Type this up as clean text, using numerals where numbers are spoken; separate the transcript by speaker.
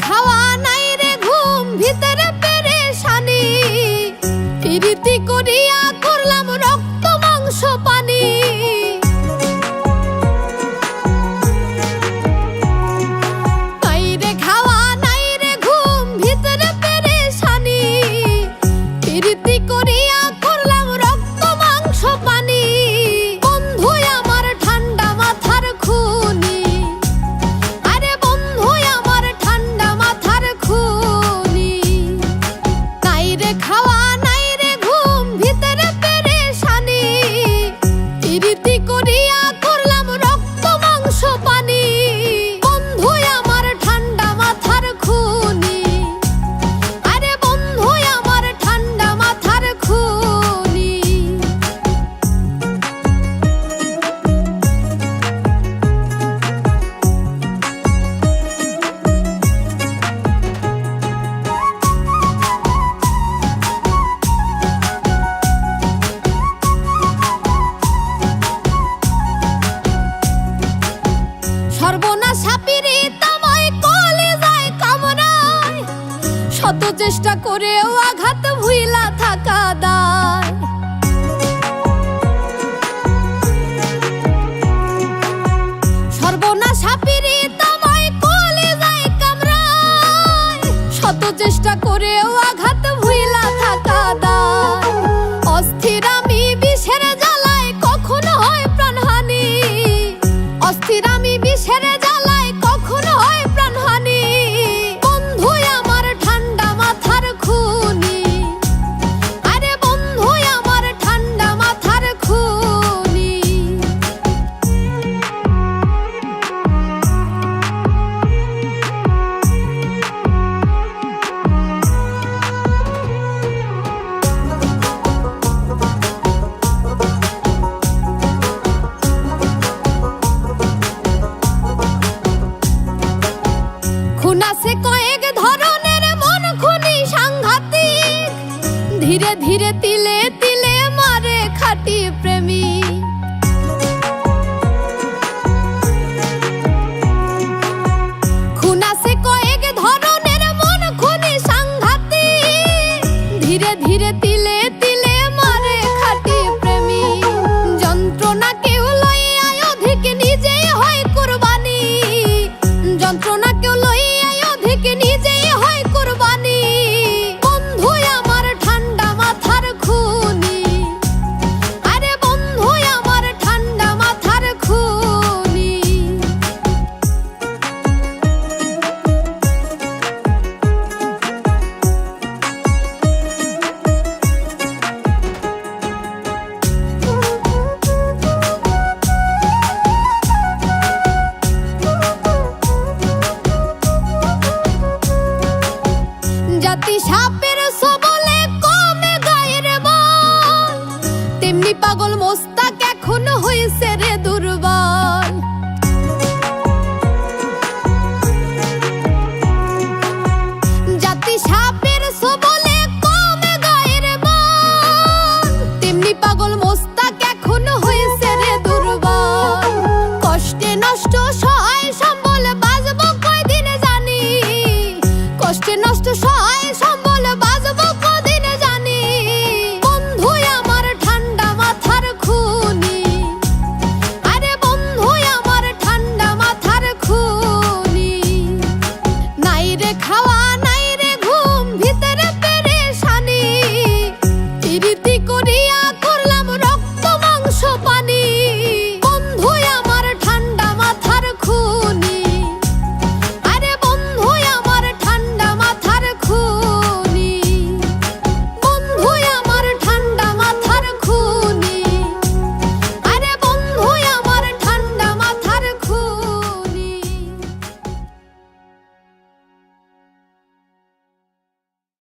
Speaker 1: খাওয়া নাই রে ঘুম, ভিতরে পেরেশানি, প্রীতি করিয়া করলাম রক্ত মাংস পানি। নাই রে খাওয়া নাই রে ঘুম, ভিতরে পেরেশানি, প্রীতি করিয়া করলাম রক্ত মাংস পানি। বন্ধু আমার ঠান্ডা মাথার খুনি, খাওয়া নাই রে ঘুম, ভিতরে পেরেশানি, প্রীতি করিয়া করলাম রক্ত মাংস পানি। বন্ধু আমার ঠান্ডা মাথার খুনি, আরে বন্ধু আমার ঠান্ডা মাথার খুনি। সর্বনাশা পীড়িতাময় কলিজায় কামড়ায়, শত চেষ্টা করেও আঘাত ভুইলা থাকা দায়। সর্বনাশা পীড়িতাময় কলিজায় কামড়ায়, শত চেষ্টা করেও আঘাত ভুইলা থাকা দায়। অস্থির আমি বিষের জ্বালায় কখনো হয় প্রাণহানি, অস্থির আমি বিষের জ্বালায় কখনো হয় প্রাণহানি। বন্ধু আমার ঠান্ডা মাথার খুনি, আরে বন্ধু আমার ঠান্ডা মাথার খুনি। খুন আছে কয়েক ধরনের, মন খুনি সাংঘাতিক, ধীরে ধীরে তিলে